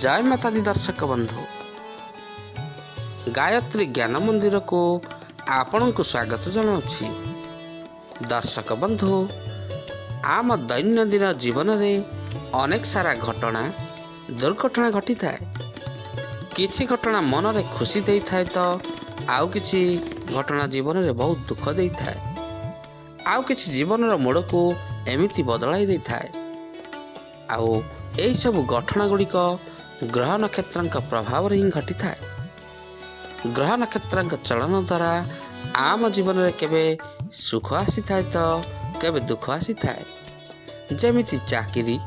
जय माता दी दर्शक बंधु गायत्री ज्ञान मंदिर को आपण को स्वागत जनाऊँगी। दर्शक बंधु आम दैनंदिन जीवन में अनेक सारा घटना दुर्घटना घटी थाए। किछि घटना मन रे खुशी दे थाए तो आउ किछि घटना जीवन में बहुत दुख दे थाए। आउ किछि जीवन मोड़ को एमिति बदलाई दे थाए। आउ एही सब घटना गुड़िक ग्रह नक्षत्र प्रभाव ही घटी थाए। ग्रह नक्षत्र चलन द्वारा आम जीवन में केबे सुख आसी थाए तो केबे दुख आसी थाए। जेमिति चाकरी,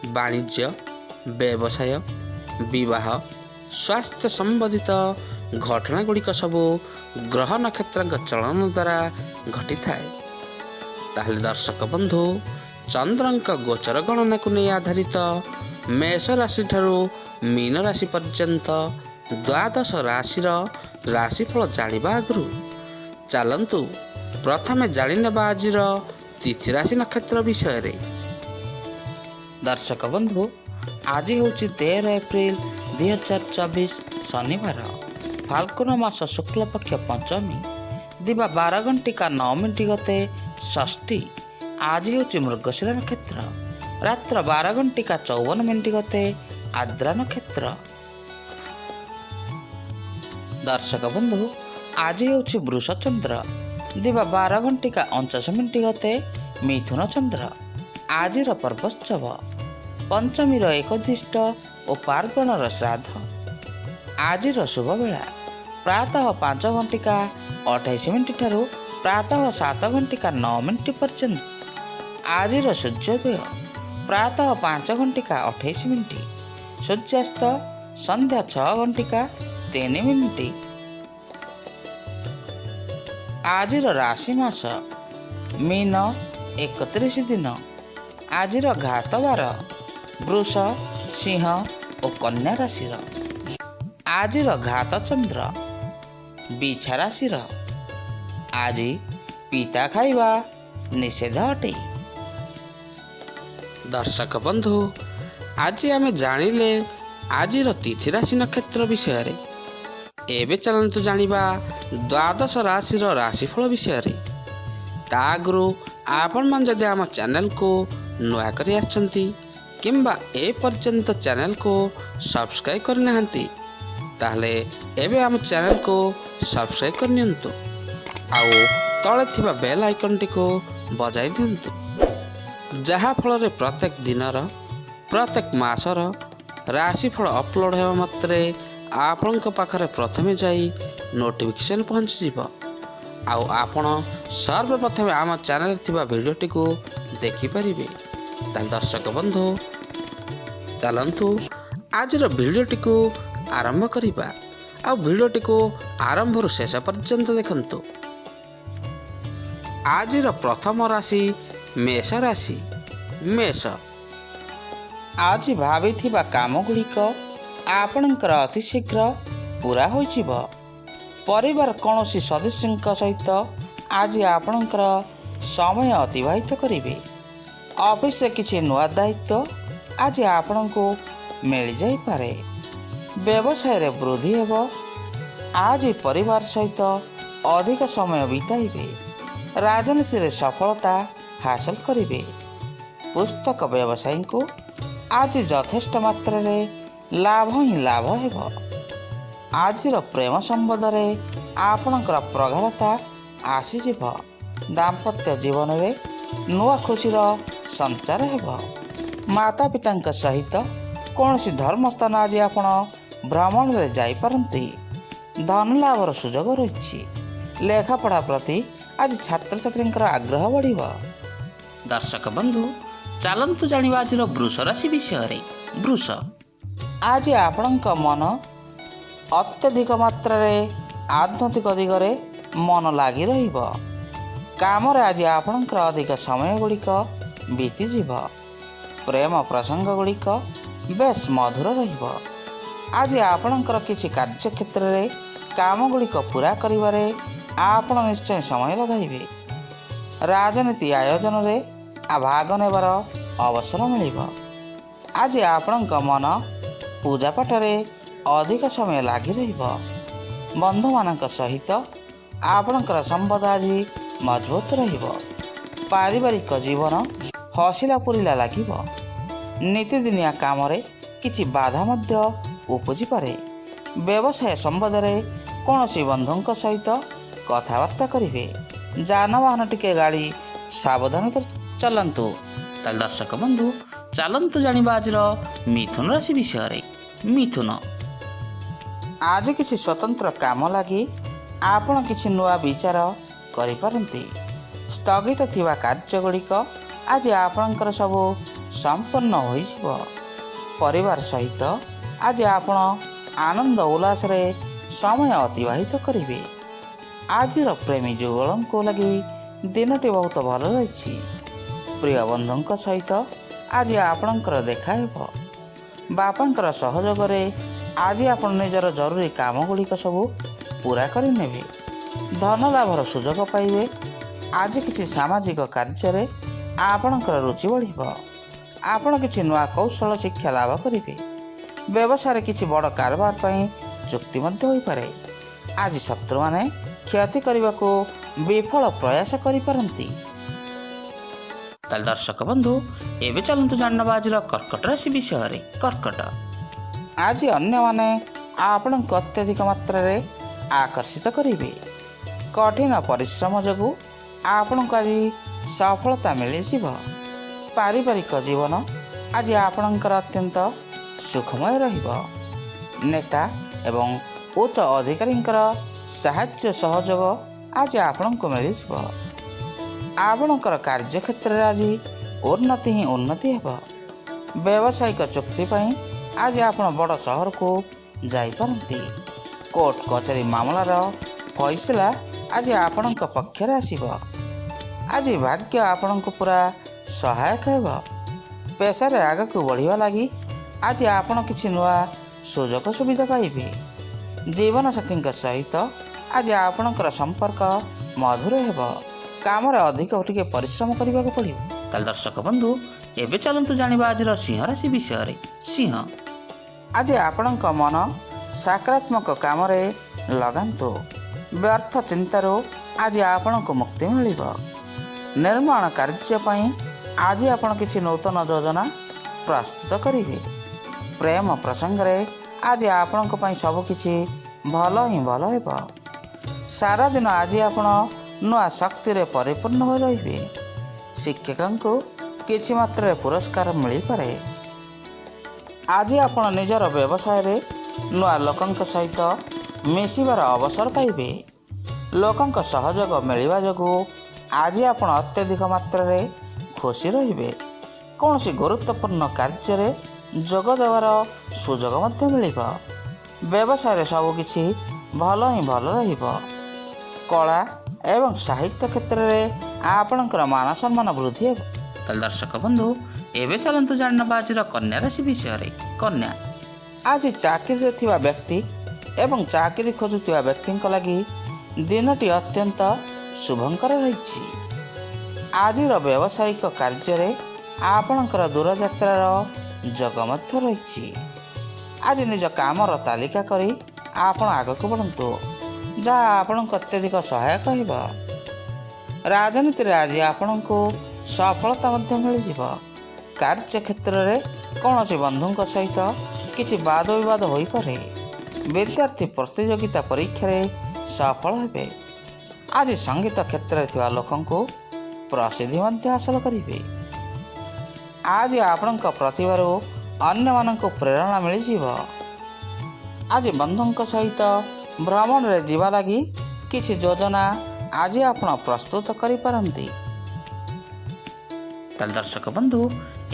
वाणिज्य, व्यवसाय, विवाह, स्वास्थ्य संबंधित घटना गुड़िक सबू ग्रह नक्षत्र चलन द्वारा घटी थाए। ताहले दर्शक बंधु चंद्रंक गोचर गणना को नहीं आधारित मेष राशि ठारू मीन राशि पर्यंत द्वादश राशि राशिफल जानिबा आगु चलंतु प्रथमे जानिनेबा आजिर तिथि राशि नक्षत्र विषय रे। दर्शक बंधु आज हूँ 13 एप्रिल 2024 शनिवार फाल्गुन मास शुक्ल पक्ष पंचमी दिवा 12:09 गते षष्ठी। आज हूँ मृगशिरा नक्षत्र रात्र 12:54 गते आद्रा नक्षत्र। दर्शक बंधु आज हूँ वृष चंद्र दिवा 12:49 गते मिथुन चंद्र। आज पर्वोत्सव पंचमी एकदिष्ट और पार्वण श्राद्ध। आज शुभ बेला प्रातः 5:28 ठारू प्रातः 7:09 पर्यंत। आज सूर्योदय प्रातः 5:28 सूर्यास्त संध्या 6:03। आज राशि मास मीन 31 दिन। आज घात बार वृष, सिंह और कन्या राशि। आज घात चंद्र बिछा राशि। आज पिता खाइबा निषेध अटे। दर्शक बंधु आज आमे जानिले आज तिथि राशि नक्षत्र विषय रे। एबे चलंतु जानिबा द्वादश राशि राशिफल विषय रे। ता आगु आपण मन जदि आम चैनल को नुआ करी आछंती किंबा ए पर्यंत चैनल को सब्सक्राइब करना हंती ताहले एबे आम चैनल को सब्सक्राइब करनियंतु आउ तले थिबा बेल आइकन टी को बजाई दियंतु जहा फल रे प्रत्येक दिनर प्रत्येक मासर राशिफल अपलोड हेबा मात्रे आपणक पाखरे प्रथमे जाई नोटिफिकेशन पहुंच जिवो। आउ आपण सर्वप्रथमे आम चैनल थिबा वीडियो टी को देखि परिबे। ताल दर्शक बंधु चलंतु आज वीडियो टी को आरंभ करिबा। आ वीडियो टी को आरंभ रु शेष पर्यंत देखंतु। आज प्रथम राशि मेष राशि। मेष आज भाविथिबा काम गुड़िक आपणकर अति शीघ्र पूरा होइजिव। परिवार कौनसी सदस्य सहित आज आपणकर समय अतिबाहित करिवे। ऑफिस रे किछि नुआ दायित्व आज आपण को मिल जाई पारे। व्यवसाय रे वृद्धि हेबो। आज परिवार सहित अधिक समय बिताइबे। राजनीति रे सफलता हासिल करिवे। पुस्तक व्यवसायी को आज यथेष्ट मात्रा रे लाभ ही लाभ हेबो। आज प्रेम संबंध रे आपणकर प्रगाढ़ता आसीजिव। दाम्पत्य जीवन रे नुआ खुशीर संचार हेबो। माता पिता सहित कौनसी धर्म स्थान आज आपण भ्रमण रे जाई पारंती। धन लाभर सुजोग रही। लेखापढ़ा प्रति आज छात्र छात्री आग्रह बढ़िबो। दर्शक बंधु चलंतु जानिबा आज वृष राशि विषय रे। वृष आज आपणक मन अत्यधिक मात्रा रे आध्यात्मिक दिगरे मन लागी रहिबो। काम रे आज आपणकर अधिक समय गुड़िक बीतीजिव। प्रेम प्रसंग गुड़िक बेस मधुर रहिबो। आज आपणकर किछि कार्य क्षेत्र रे काम गुड़िक पूरा करिबारे आपण निश्चय समय लगाइबे। राजनीति आयोजन रे भाग नेबार अवसर मिलिबो। आज आपणक मन ପୂଜାପାଠରେ ଅଧିକ ସମୟ ଲାଗି ରହିବ। ବନ୍ଧୁମାନଙ୍କ ସହିତ ଆପଣଙ୍କର ସମ୍ବନ୍ଧ ଆଜି ମଜବୁତ ରହିବ। ପାରିବାରିକ ଜୀବନ ହସିଲା ପୁରିଲା ଲାଗିବ। ନୀତିଦିନିଆ କାମରେ କିଛି ବାଧା ମଧ୍ୟ ଉପୁଜିପାରେ। ବ୍ୟବସାୟ ସମ୍ବନ୍ଧରେ କୌଣସି ବନ୍ଧୁଙ୍କ ସହିତ କଥାବାର୍ତ୍ତା କରିବେ। ଯାନବାହନ ଟିକେ ଗାଡ଼ି ସାବଧାନତାରେ ଚଲାନ୍ତୁ। ତାହେଲେ ଦର୍ଶକ ବନ୍ଧୁ, ଚାଲନ୍ତୁ ଜାଣିବା ଆଜିର ମିଥୁନ ରାଶି ବିଷୟରେ। ମିଥୁନ, ଆଜି କିଛି ସ୍ୱତନ୍ତ୍ର କାମ ଲାଗି ଆପଣ କିଛି ନୂଆ ବିଚାର କରିପାରନ୍ତି। ସ୍ଥଗିତ ଥିବା କାର୍ଯ୍ୟଗୁଡ଼ିକ ଆଜି ଆପଣଙ୍କର ସବୁ ସମ୍ପୂର୍ଣ୍ଣ ହୋଇଯିବ। ପରିବାର ସହିତ ଆଜି ଆପଣ ଆନନ୍ଦ ଉଲ୍ଲାସରେ ସମୟ ଅତିବାହିତ କରିବେ। ଆଜିର ପ୍ରେମୀ ଯୁଗଳଙ୍କ ଲାଗି ଦିନଟି ବହୁତ ଭଲ ରହିଛି। ପ୍ରିୟ ବନ୍ଧୁଙ୍କ ସହିତ ଆଜି ଆପଣଙ୍କର ଦେଖା ହେବ। ବାପାଙ୍କର ସହଯୋଗରେ ଆଜି ଆପଣ ନିଜର ଜରୁରୀ କାମ ଗୁଡ଼ିକ ସବୁ ପୂରା କରିନେବେ। ଧନ ଲାଭର ସୁଯୋଗ ପାଇବେ। ଆଜି କିଛି ସାମାଜିକ କାର୍ଯ୍ୟରେ ଆପଣଙ୍କର ରୁଚି ବଢ଼ିବ। ଆପଣ କିଛି ନୂଆ କୌଶଳ ଶିକ୍ଷା ଲାଭ କରିବେ। ବ୍ୟବସାୟରେ କିଛି ବଡ଼ କାରବାର ପାଇଁ ଚୁକ୍ତି ମଧ୍ୟ ହୋଇପାରେ। ଆଜି ଶତ୍ରୁମାନେ କ୍ଷତି କରିବାକୁ ବିଫଳ ପ୍ରୟାସ କରିପାରନ୍ତି। ତାହେଲେ ଦର୍ଶକ ବନ୍ଧୁ, ଏବେ ଚାଲନ୍ତୁ ଜାଣିନେବା ଆଜିର କର୍କଟ ରାଶି ବିଷୟରେ। କର୍କଟ, ଆଜି ଅନ୍ୟମାନେ ଆପଣଙ୍କୁ ଅତ୍ୟଧିକ ମାତ୍ରାରେ ଆକର୍ଷିତ କରିବେ। କଠିନ ପରିଶ୍ରମ ଯୋଗୁଁ ଆପଣଙ୍କୁ ଆଜି ସଫଳତା ମିଳିଯିବ। ପାରିବାରିକ ଜୀବନ ଆଜି ଆପଣଙ୍କର ଅତ୍ୟନ୍ତ ସୁଖମୟ ରହିବ। ନେତା ଏବଂ ଉଚ୍ଚ ଅଧିକାରୀଙ୍କର ସାହାଯ୍ୟ ସହଯୋଗ ଆଜି ଆପଣଙ୍କୁ ମିଳିଯିବ। ଆପଣଙ୍କର କାର୍ଯ୍ୟକ୍ଷେତ୍ରରେ ଆଜି ଉନ୍ନତି ହିଁ ଉନ୍ନତି ହେବ। ବ୍ୟବସାୟିକ ଚୁକ୍ତି ପାଇଁ ଆଜି ଆପଣ ବଡ଼ ସହରକୁ ଯାଇପାରନ୍ତି। କୋର୍ଟ କଚେରୀ ମାମଲାର ଫଇସଲା ଆଜି ଆପଣଙ୍କ ପକ୍ଷରେ ଆସିବ। ଆଜି ଭାଗ୍ୟ ଆପଣଙ୍କୁ ପୁରା ସହାୟକ ହେବ। ପେଶାରେ ଆଗକୁ ବଢ଼ିବା ଲାଗି ଆଜି ଆପଣ କିଛି ନୂଆ ସୁଯୋଗ ସୁବିଧା ପାଇବେ। ଜୀବନସାଥୀଙ୍କ ସହିତ ଆଜି ଆପଣଙ୍କର ସମ୍ପର୍କ ମଧୁର ହେବ। କାମରେ ଅଧିକ ଟିକେ ପରିଶ୍ରମ କରିବାକୁ ପଡ଼ିବ। ତାହେଲେ ଦର୍ଶକ ବନ୍ଧୁ, ଏବେ ଚାଲନ୍ତୁ ଜାଣିବା ଆଜିର ସିଂହ ରାଶି ବିଷୟରେ। ସିଂହ, ଆଜି ଆପଣଙ୍କ ମନ ସକାରାତ୍ମକ କାମରେ ଲଗାନ୍ତୁ। ବ୍ୟର୍ଥ ଚିନ୍ତାରୁ ଆଜି ଆପଣଙ୍କୁ ମୁକ୍ତି ମିଳିବ। ନିର୍ମାଣ କାର୍ଯ୍ୟ ପାଇଁ ଆଜି ଆପଣ କିଛି ନୂତନ ଯୋଜନା ପ୍ରସ୍ତୁତ କରିବେ। ପ୍ରେମ ପ୍ରସଙ୍ଗରେ ଆଜି ଆପଣଙ୍କ ପାଇଁ ସବୁକିଛି ଭଲ ହିଁ ଭଲ ହେବ। ସାରାଦିନ ଆଜି ଆପଣ ନୂଆ ଶକ୍ତିରେ ପରିପୂର୍ଣ୍ଣ ହୋଇ ରହିବେ। ଶିକ୍ଷକଙ୍କୁ କିଛି ମାତ୍ରାରେ ପୁରସ୍କାର ମିଳିପାରେ। ଆଜି ଆପଣ ନିଜର ବ୍ୟବସାୟରେ ନୂଆ ଲୋକଙ୍କ ସହିତ ମିଶିବାର ଅବସର ପାଇବେ। ଲୋକଙ୍କ ସହଯୋଗ ମିଳିବା ଯୋଗୁଁ ଆଜି ଆପଣ ଅତ୍ୟଧିକ ମାତ୍ରାରେ ଖୁସି ରହିବେ। କୌଣସି ଗୁରୁତ୍ୱପୂର୍ଣ୍ଣ କାର୍ଯ୍ୟରେ ଯୋଗ ଦେବାର ସୁଯୋଗ ମଧ୍ୟ ମିଳିବ। ବ୍ୟବସାୟରେ ସବୁକିଛି ଭଲ ହିଁ ଭଲ ରହିବ। କଳା ଏବଂ ସାହିତ୍ୟ କ୍ଷେତ୍ରରେ ଆପଣଙ୍କର ମାନ ସମ୍ମାନ ବୃଦ୍ଧି ହେବ। ତାହେଲେ ଦର୍ଶକ ବନ୍ଧୁ, ଏବେ ଚାଲନ୍ତୁ ଜାଣିନେବା ଆଜିର କନ୍ୟା ରାଶି ବିଷୟରେ। କନ୍ୟା, ଆଜି ଚାକିରିରେ ଥିବା ବ୍ୟକ୍ତି ଏବଂ ଚାକିରି ଖୋଜୁଥିବା ବ୍ୟକ୍ତିଙ୍କ ଲାଗି ଦିନଟି ଅତ୍ୟନ୍ତ ଶୁଭଙ୍କର ରହିଛି। ଆଜିର ବ୍ୟବସାୟିକ କାର୍ଯ୍ୟରେ ଆପଣଙ୍କର ଦୂରଯାତ୍ରାର ଯୋଗ ମଧ୍ୟ ରହିଛି। ଆଜି ନିଜ କାମର ତାଲିକା କରି ଆପଣ ଆଗକୁ ବଢ଼ନ୍ତୁ, ଯାହା ଆପଣଙ୍କୁ ଅତ୍ୟଧିକ ସହାୟକ ହେବ। ରାଜନୀତିରେ ଆଜି ଆପଣଙ୍କୁ ସଫଳତା ମଧ୍ୟ ମିଳିଯିବ। କାର୍ଯ୍ୟକ୍ଷେତ୍ରରେ କୌଣସି ବନ୍ଧୁଙ୍କ ସହିତ କିଛି ବାଦ ବିବାଦ ହୋଇପାରେ। ବିଦ୍ୟାର୍ଥୀ ପ୍ରତିଯୋଗିତା ପରୀକ୍ଷାରେ ସଫଳ ହେବେ। ଆଜି ସଙ୍ଗୀତ କ୍ଷେତ୍ରରେ ଥିବା ଲୋକଙ୍କୁ ପ୍ରସିଦ୍ଧି ମଧ୍ୟ ହାସଲ କରିବେ। ଆଜି ଆପଣଙ୍କ ପ୍ରତିଭାରୁ ଅନ୍ୟମାନଙ୍କୁ ପ୍ରେରଣା ମିଳିଯିବ। ଆଜି ବନ୍ଧୁଙ୍କ ସହିତ ଭ୍ରମଣରେ ଯିବା ଲାଗି କିଛି ଯୋଜନା ଆଜି ଆପଣ ପ୍ରସ୍ତୁତ କରିପାରନ୍ତି। ତାହେଲେ ଦର୍ଶକ ବନ୍ଧୁ,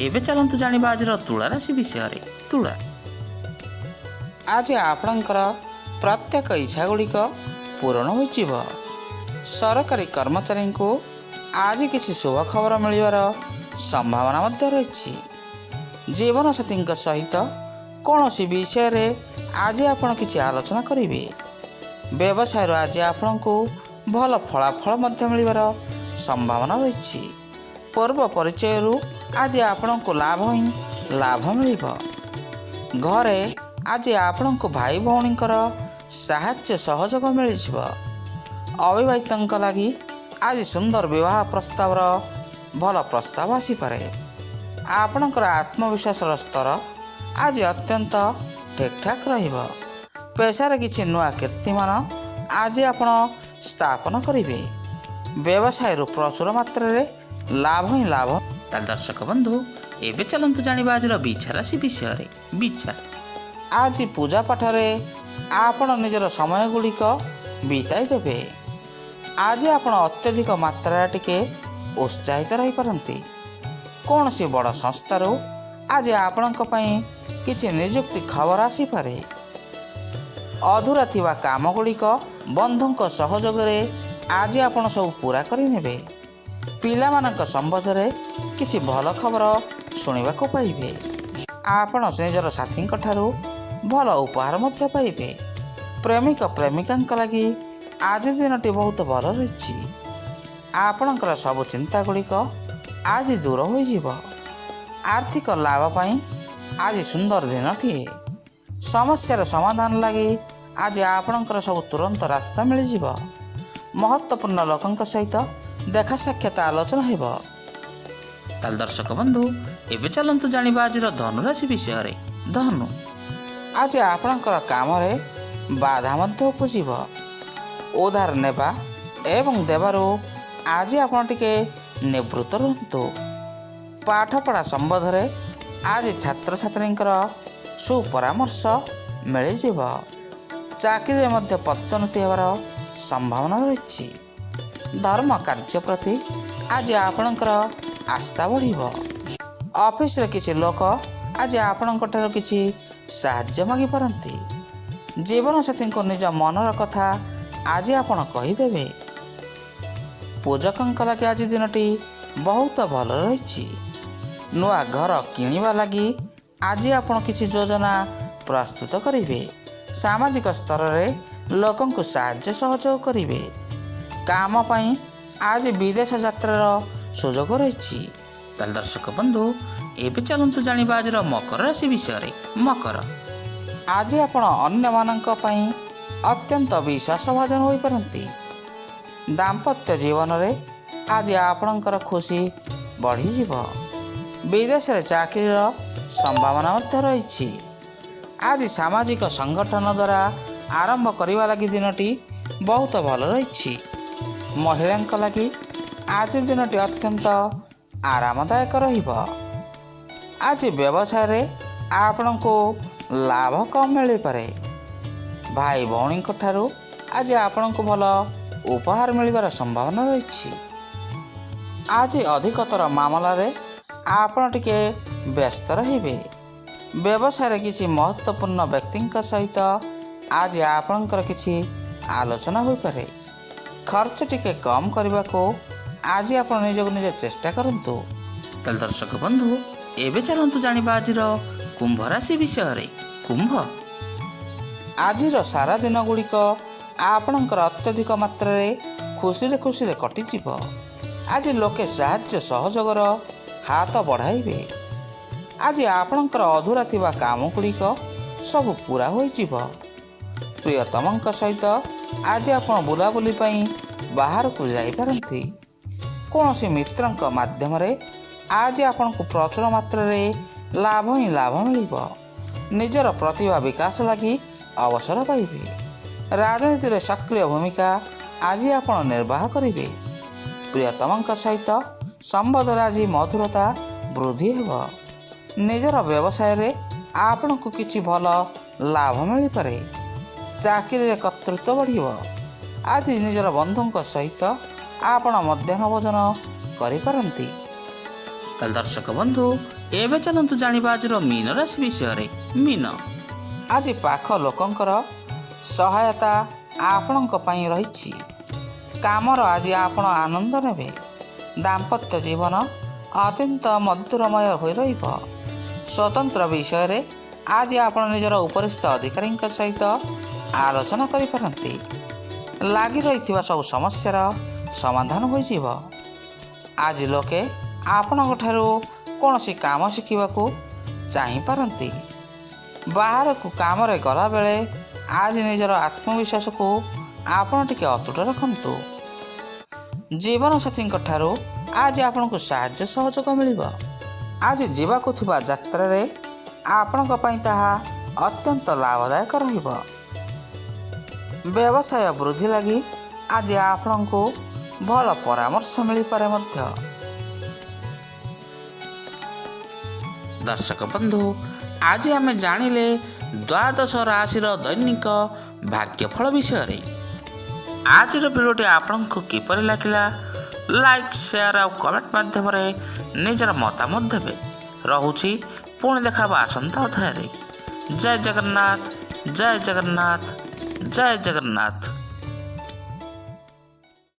ଏବେ ଚାଲନ୍ତୁ ଜାଣିବା ଆଜିର ତୁଳା ରାଶି ବିଷୟରେ। ତୁଳା, ଆଜି ଆପଣଙ୍କର ପ୍ରତ୍ୟେକ ଇଚ୍ଛା ଗୁଡ଼ିକ ପୂରଣ ହୋଇଯିବ। ସରକାରୀ କର୍ମଚାରୀଙ୍କୁ ଆଜି କିଛି ଶୁଭ ଖବର ମିଳିବାର ସମ୍ଭାବନା ମଧ୍ୟ ରହିଛି। ଜୀବନସାଥୀଙ୍କ ସହିତ କୌଣସି ବିଷୟରେ ଆଜି ଆପଣ କିଛି ଆଲୋଚନା କରିବେ। ବ୍ୟବସାୟରୁ ଆଜି ଆପଣଙ୍କୁ ଭଲ ଫଳାଫଳ ମଧ୍ୟ ମିଳିବାର ସମ୍ଭାବନା ରହିଛି। ପୂର୍ବ ପରିଚୟରୁ ଆଜି ଆପଣଙ୍କୁ ଲାଭ ହିଁ ଲାଭ ମିଳିବ। ଘରେ ଆଜି ଆପଣଙ୍କୁ ଭାଇ ଭଉଣୀଙ୍କର ସାହାଯ୍ୟ ସହଯୋଗ ମିଳିଯିବ। ଅବିବାହିତଙ୍କ ଲାଗି ଆଜି ସୁନ୍ଦର ବିବାହ ପ୍ରସ୍ତାବର ଭଲ ପ୍ରସ୍ତାବ ଆସିପାରେ। ଆପଣଙ୍କର ଆତ୍ମବିଶ୍ୱାସର ସ୍ତର ଆଜି ଅତ୍ୟନ୍ତ ଠିକ୍ଠାକ୍ ରହିବ। ପେଶାରେ କିଛି ନୂଆ କୀର୍ତ୍ତିମାନ ଆଜି ଆପଣ ସ୍ଥାପନ କରିବେ। ବ୍ୟବସାୟରୁ ପ୍ରଚୁର ମାତ୍ରାରେ ଲାଭ ହିଁ ଲାଭ। ତାହେଲେ ଦର୍ଶକ ବନ୍ଧୁ, ଏବେ ଚାଲନ୍ତୁ ଜାଣିବା ଆଜିର ବିଛା ରାଶି ବିଷୟରେ। ବିଛା, ଆଜି ପୂଜା ପାଠରେ ଆପଣ ନିଜର ସମୟ ଗୁଡ଼ିକ ବିତାଇ ଦେବେ। ଆଜି ଆପଣ ଅତ୍ୟଧିକ ମାତ୍ରାରେ ଟିକେ ଉତ୍ସାହିତ ରହିପାରନ୍ତି। କୌଣସି ବଡ଼ ସଂସ୍ଥାରୁ ଆଜି ଆପଣଙ୍କ ପାଇଁ କିଛି ନିଯୁକ୍ତି ଖବର ଆସିପାରେ। ଅଧୁରା ଥିବା କାମ ଗୁଡ଼ିକ ବନ୍ଧୁଙ୍କ ସହଯୋଗରେ ଆଜି ଆପଣ ସବୁ ପୂରା କରିନେବେ। ପିଲାମାନଙ୍କ ସମ୍ବନ୍ଧରେ କିଛି ଭଲ ଖବର ଶୁଣିବାକୁ ପାଇବେ। ଆପଣ ନିଜର ସାଥୀଙ୍କ ଠାରୁ ଭଲ ଉପହାର ମଧ୍ୟ ପାଇବେ। ପ୍ରେମିକ ପ୍ରେମିକାଙ୍କ ଲାଗି ଆଜି ଦିନଟି ବହୁତ ଭଲ ରହିଛି। ଆପଣଙ୍କର ସବୁ ଚିନ୍ତା ଗୁଡ଼ିକ ଆଜି ଦୂର ହୋଇଯିବ। ଆର୍ଥିକ ଲାଭ ପାଇଁ ଆଜି ସୁନ୍ଦର ଦିନଟିଏ। ସମସ୍ୟାର ସମାଧାନ ଲାଗି ଆଜି ଆପଣଙ୍କର ସବୁ ତୁରନ୍ତ ରାସ୍ତା ମିଳିଯିବ। ମହତ୍ତ୍ୱପୂର୍ଣ୍ଣ ଲୋକଙ୍କ ସହିତ ଦେଖା ସାକ୍ଷାତ ଆଲୋଚନା ହେବ। ତାହେଲେ ଦର୍ଶକ ବନ୍ଧୁ, ଏବେ ଚାଲନ୍ତୁ ଜାଣିବା ଆଜିର ଧନୁରାଶି ବିଷୟରେ। ଧନୁ, ଆଜି ଆପଣଙ୍କର କାମରେ ବାଧା ମଧ୍ୟ ଉପୁଜିବ। ଉଧାର ନେବା ଏବଂ ଦେବାରୁ ଆଜି ଆପଣ ଟିକେ ନିବୃତ୍ତ ରୁହନ୍ତୁ। ପାଠପଢ଼ା ସମ୍ବନ୍ଧରେ ଆଜି ଛାତ୍ରଛାତ୍ରୀଙ୍କର ସୁପରାମର୍ଶ ମିଳିଯିବ। ଚାକିରିରେ ମଧ୍ୟ ପଦୋନ୍ନତି ହେବାର ସମ୍ଭାବନା ରହିଛି। ଧର୍ମ କାର୍ଯ୍ୟ ପ୍ରତି ଆଜି ଆପଣଙ୍କର ଆସ୍ଥା ବଢ଼ିବ। ଅଫିସରେ କିଛି ଲୋକ ଆଜି ଆପଣଙ୍କ ଠାରୁ କିଛି ସାହାଯ୍ୟ ମାଗିପାରନ୍ତି। ଜୀବନସାଥୀଙ୍କୁ ନିଜ ମନର କଥା ଆଜି ଆପଣ କହିଦେବେ। ପୂଜକଙ୍କ ଲାଗି ଆଜି ଦିନଟି ବହୁତ ଭଲ ରହିଛି। ନୂଆ ଘର କିଣିବା ଲାଗି ଆଜି ଆପଣ କିଛି ଯୋଜନା ପ୍ରସ୍ତୁତ କରିବେ। ସାମାଜିକ ସ୍ତରରେ ଲୋକଙ୍କୁ ସାହାଯ୍ୟ ସହଯୋଗ କରିବେ। କାମ ପାଇଁ ଆଜି ବିଦେଶ ଯାତ୍ରାର ସୁଯୋଗ ରହିଛି। ତାହେଲେ ଦର୍ଶକ ବନ୍ଧୁ, ଏବେ ଚାଲନ୍ତୁ ଜାଣିବା ଆଜିର ମକର ରାଶି ବିଷୟରେ। ମକର, ଆଜି ଆପଣ ଅନ୍ୟମାନଙ୍କ ପାଇଁ ଅତ୍ୟନ୍ତ ବିଶ୍ୱାସଭାଜନ ହୋଇପାରନ୍ତି। ଦାମ୍ପତ୍ୟ ଜୀବନରେ ଆଜି ଆପଣଙ୍କର ଖୁସି ବଢ଼ିଯିବ। ବିଦେଶରେ ଚାକିରିର ସମ୍ଭାବନା ମଧ୍ୟ ରହିଛି। ଆଜି ସାମାଜିକ ସଂଗଠନ ଦ୍ୱାରା ଆରମ୍ଭ କରିବା ଲାଗି ଦିନଟି ବହୁତ ଭଲ ରହିଛି। ମହିଳାଙ୍କ ଲାଗି ଆଜି ଦିନଟି ଅତ୍ୟନ୍ତ ଆରାମଦାୟକ ରହିବ। ଆଜି ବ୍ୟବସାୟରେ ଆପଣଙ୍କୁ ଲାଭ କମ୍ ମିଳିପାରେ। ଭାଇ ଭଉଣୀଙ୍କ ଠାରୁ ଆଜି ଆପଣଙ୍କୁ ଭଲ ଉପହାର ମିଳିବାର ସମ୍ଭାବନା ରହିଛି। ଆଜି ଅଧିକତର ମାମଲାରେ ଆପଣ ଟିକେ ବ୍ୟସ୍ତ ରହିବେ। ବ୍ୟବସାୟରେ କିଛି ମହତ୍ତ୍ୱପୂର୍ଣ୍ଣ ବ୍ୟକ୍ତିଙ୍କ ସହିତ ଆଜି ଆପଣଙ୍କର କିଛି ଆଲୋଚନା ହୋଇପାରେ। ଖର୍ଚ୍ଚ ଟିକେ କମ୍ କରିବାକୁ ଆଜି ଆପଣ ନିଜକୁ ନିଜେ ଚେଷ୍ଟା କରନ୍ତୁ। ତାହେଲେ ଦର୍ଶକ ବନ୍ଧୁ, ଏବେ ଚାଲନ୍ତୁ ଜାଣିବା ଆଜିର କୁମ୍ଭ ରାଶି ବିଷୟରେ। କୁମ୍ଭ, ଆଜିର ସାରା ଦିନ ଗୁଡ଼ିକ ଆପଣଙ୍କର ଅତ୍ୟଧିକ ମାତ୍ରାରେ ଖୁସିରେ କଟିଯିବ। ଆଜି ଲୋକେ ସାହାଯ୍ୟ ସହଯୋଗର ହାତ ବଢ଼ାଇବେ। ଆଜି ଆପଣଙ୍କର ଅଧୁରା ଥିବା କାମ ଗୁଡ଼ିକ ସବୁ ପୂରା ହୋଇଯିବ। ପ୍ରିୟତମଙ୍କ ସହିତ ଆଜି ଆପଣ ବୁଲାବୁଲି ପାଇଁ ବାହାରକୁ ଯାଇପାରନ୍ତି। କୌଣସି ମିତ୍ରଙ୍କ ମାଧ୍ୟମରେ ଆଜି ଆପଣଙ୍କୁ ପ୍ରଚୁର ମାତ୍ରାରେ ଲାଭ ହିଁ ଲାଭ ମିଳିବ। ନିଜର ପ୍ରତିଭା ବିକାଶ ଲାଗି ଅବସର ପାଇବେ। ରାଜନୀତିରେ ସକ୍ରିୟ ଭୂମିକା ଆଜି ଆପଣ ନିର୍ବାହ କରିବେ। ପ୍ରିୟତମଙ୍କ ସହିତ ସମ୍ବନ୍ଧରେ ଆଜି ମଧୁରତା ବୃଦ୍ଧି ହେବ। ନିଜର ବ୍ୟବସାୟରେ ଆପଣଙ୍କୁ କିଛି ଭଲ ଲାଭ ମିଳିପାରେ। ଚାକିରିରେ କର୍ତ୍ତୃତ୍ୱ ବଢ଼ିବ। ଆଜି ନିଜର ବନ୍ଧୁଙ୍କ ସହିତ ଆପଣ ମଧ୍ୟାହ୍ନ ଭୋଜନ କରିପାରନ୍ତି। ତାହେଲେ ଦର୍ଶକ ବନ୍ଧୁ, ଏବେ ଚାଲନ୍ତୁ ଜାଣିବା ଆଜିର ମୀନ ରାଶି ବିଷୟରେ। ମୀନ, ଆଜି ପାଖ ଲୋକଙ୍କର ସହାୟତା ଆପଣଙ୍କ ପାଇଁ ରହିଛି। କାମର ଆଜି ଆପଣ ଆନନ୍ଦ ନେବେ। ଦାମ୍ପତ୍ୟ ଜୀବନ ଅତ୍ୟନ୍ତ ମଧୁରମୟ ହୋଇ ରହିବ। ସ୍ୱତନ୍ତ୍ର ବିଷୟରେ ଆଜି ଆପଣ ନିଜର ଉପରିସ୍ଥ ଅଧିକାରୀଙ୍କ ସହିତ ଆଲୋଚନା କରିପାରନ୍ତି। ଲାଗି ରହିଥିବା ସବୁ ସମସ୍ୟାର ସମାଧାନ ହୋଇଯିବ। ଆଜି ଲୋକେ ଆପଣଙ୍କ ଠାରୁ କୌଣସି କାମ ଶିଖିବାକୁ ଚାହିଁପାରନ୍ତି। ବାହାରକୁ କାମରେ ଗଲାବେଳେ ଆଜି ନିଜର ଆତ୍ମବିଶ୍ୱାସକୁ ଆପଣ ଟିକେ ଅତୁଟ ରଖନ୍ତୁ। ଜୀବନସାଥୀଙ୍କ ଠାରୁ ଆଜି ଆପଣଙ୍କୁ ସାହାଯ୍ୟ ସହଯୋଗ ମିଳିବ। ଆଜି ଯିବାକୁ ଥିବା ଯାତ୍ରାରେ ଆପଣଙ୍କ ପାଇଁ ତାହା ଅତ୍ୟନ୍ତ ଲାଭଦାୟକ ରହିବ। ବ୍ୟବସାୟ ବୃଦ୍ଧି ଲାଗି ଆଜି ଆପଣଙ୍କୁ ଭଲ ପରାମର୍ଶ ମିଳିପାରେ ମଧ୍ୟ। ଦର୍ଶକ ବନ୍ଧୁ, ଆଜି ଆମେ ଜାଣିଲେ ଦ୍ୱାଦଶ ରାଶିର ଦୈନିକ ଭାଗ୍ୟଫଳ ବିଷୟରେ। ଆଜିର ଭିଡ଼ିଓଟି ଆପଣଙ୍କୁ କିପରି ଲାଗିଲା, ଲାଇକ୍, ସେୟାର ଆଉ କମେଣ୍ଟ ମାଧ୍ୟମରେ ନିଜର ମତାମତ ଦେବେ। ରହୁଛି, ପୁଣି ଦେଖାବା ଆସନ୍ତା ଅଧ୍ୟାୟରେ। ଜୟ ଜଗନ୍ନାଥ, ଜୟ ଜଗନ୍ନାଥ, ଜୟ ଜଗନ୍ନାଥ।